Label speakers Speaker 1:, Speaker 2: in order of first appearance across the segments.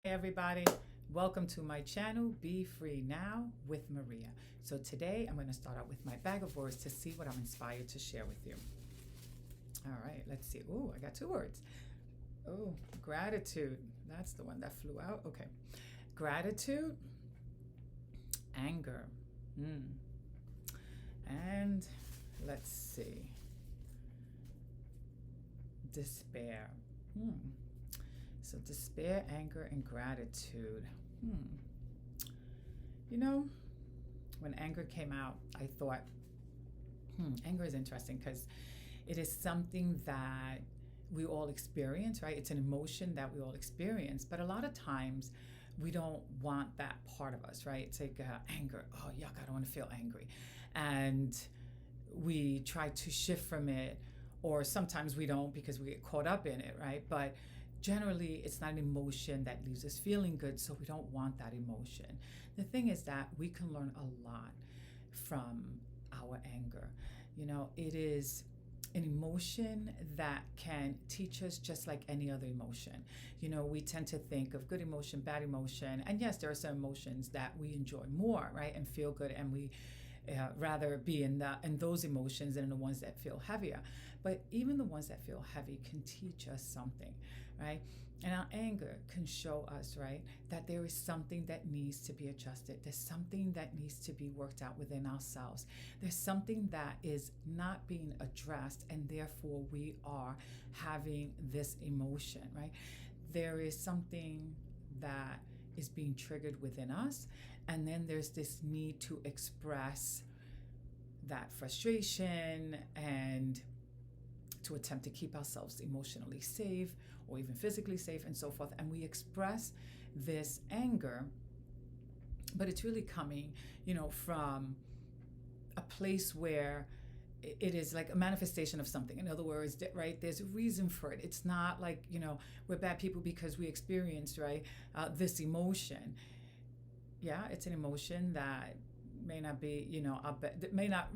Speaker 1: Hey everybody, welcome to my channel, Be Free Now with Maria. So today I'm going to start out with my bag of words to see what I'm inspired to share with you. All right, let's see. Oh, I got two words. Oh, gratitude. That's the one that flew out. Okay. Gratitude, anger. And let's see. Despair. So despair, anger, and gratitude. You know, when anger came out, I thought, anger is interesting because it is something that we all experience, right? It's an emotion that we all experience, but a lot of times we don't want that part of us, right? It's like anger. Oh, yuck, I don't want to feel angry. And we try to shift from it, or sometimes we don't because we get caught up in it, right? But generally, it's not an emotion that leaves us feeling good, so we don't want that emotion. The thing is that we can learn a lot from our anger. You know, it is an emotion that can teach us just like any other emotion. You know, we tend to think of good emotion, bad emotion, and yes, there are some emotions that we enjoy more, right, and feel good, and we rather be in those emotions than in the ones that feel heavier. But even the ones that feel heavy can teach us something, right? And our anger can show us, right, that there is something that needs to be adjusted. There's something that needs to be worked out within ourselves. There's something that is not being addressed, and therefore we are having this emotion, right? There is something that is being triggered within us, and then there's this need to express that frustration and to attempt to keep ourselves emotionally safe or even physically safe and so forth. And we express this anger, but it's really coming, you know, from a place where it is like a manifestation of something. In other words, right, there's a reason for it. It's not like, you know, we're bad people because we experienced, right, this emotion. Yeah, it's an emotion that may not be, you know, that may not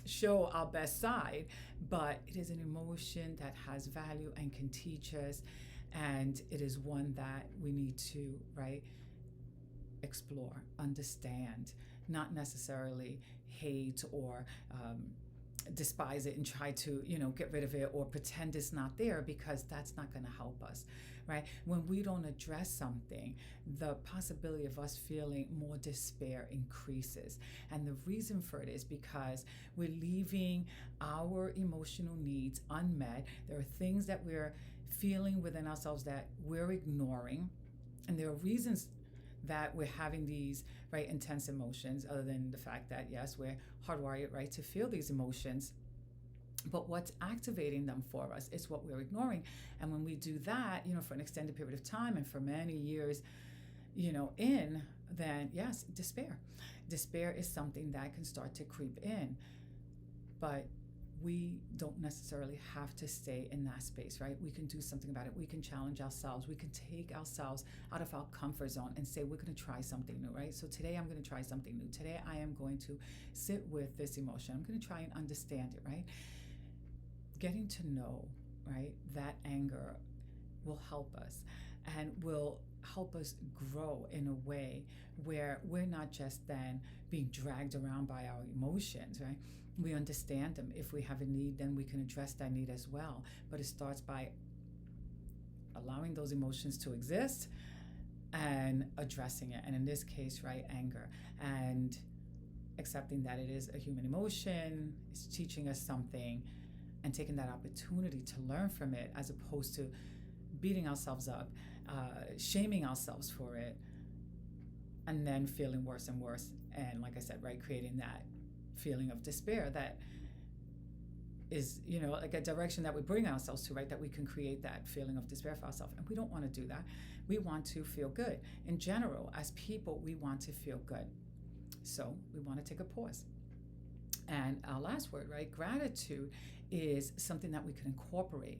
Speaker 1: show our best side, but it is an emotion that has value and can teach us, and it is one that we need to, right, explore, understand, not necessarily hate or despise it and try to, you know, get rid of it or pretend it's not there, because that's not going to help us, right? When we don't address something, the possibility of us feeling more despair increases. And the reason for it is because we're leaving our emotional needs unmet. There are things that we're feeling within ourselves that we're ignoring, and there are reasons that we're having these, right, intense emotions, other than the fact that, yes, we're hardwired, right, to feel these emotions. But what's activating them for us is what we're ignoring. And when we do that, you know, for an extended period of time and for many years, you know, then yes, despair. Despair is something that can start to creep in. But we don't necessarily have to stay in that space, right? We can do something about it. We can challenge ourselves. We can take ourselves out of our comfort zone and say, we're going to try something new, right? So today I'm going to try something new. Today I am going to sit with this emotion. I'm going to try and understand it, right? Getting to know, right, that anger will help us and will help us grow in a way where we're not just then being dragged around by our emotions, right? We understand them. If we have a need, then we can address that need as well. But it starts by allowing those emotions to exist and addressing it. And in this case, right, anger, and accepting that it is a human emotion, it's teaching us something, and taking that opportunity to learn from it, as opposed to beating ourselves up, shaming ourselves for it, and then feeling worse and worse. And like I said, right, creating that feeling of despair that is, you know, like a direction that we bring ourselves to, right, that we can create that feeling of despair for ourselves. And we don't want to do that. We want to feel good. In general, as people, we want to feel good. So we want to take a pause. And our last word, right, gratitude, is something that we can incorporate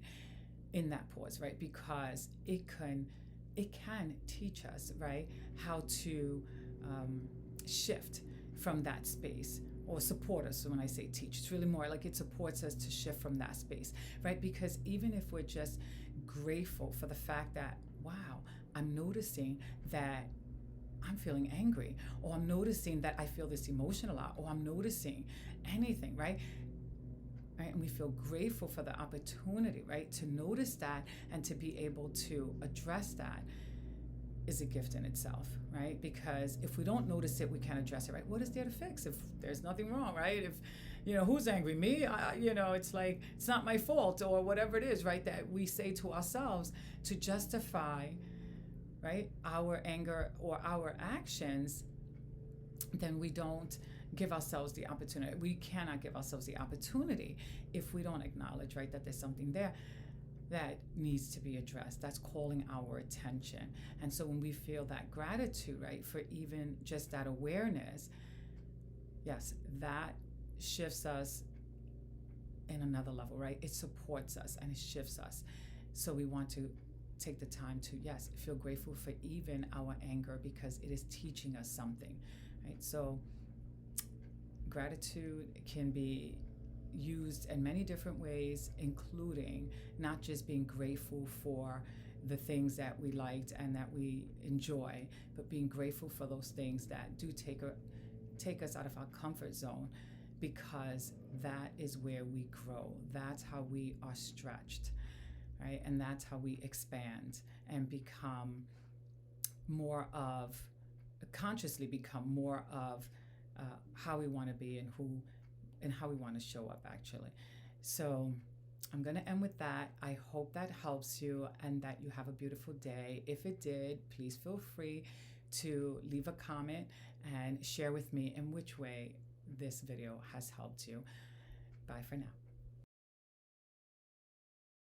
Speaker 1: in that pause, right, because it can teach us, right, how to shift from that space, or support us. So when I say teach, it's really more like it supports us to shift from that space, right? Because even if we're just grateful for the fact that, wow, I'm noticing that I'm feeling angry, or I'm noticing that I feel this emotion a lot, or I'm noticing anything, right? Right? And we feel grateful for the opportunity, right, to notice that and to be able to address that is a gift in itself, right? Because if we don't notice it, we can't address it, right? What is there to fix if there's nothing wrong, right? If, who's angry? Me? It's like, it's not my fault, or whatever it is, right? That we say to ourselves to justify, right, our anger or our actions, then we don't give ourselves the opportunity. We cannot give ourselves the opportunity if we don't acknowledge, right, that there's something there that needs to be addressed, that's calling our attention. And so when we feel that gratitude, right, for even just that awareness, yes, that shifts us in another level, right? It supports us and it shifts us. So we want to take the time to, yes, feel grateful for even our anger, because it is teaching us something, right? So gratitude can be used in many different ways, including not just being grateful for the things that we liked and that we enjoy, but being grateful for those things that do take us out of our comfort zone, because that is where we grow. That's how we are stretched, right? And that's how we expand and consciously become more of how we want to be and how we want to show up, actually. So I'm going to end with that. I hope that helps you and that you have a beautiful day. If it did, please feel free to leave a comment and share with me in which way this video has helped you. Bye for now.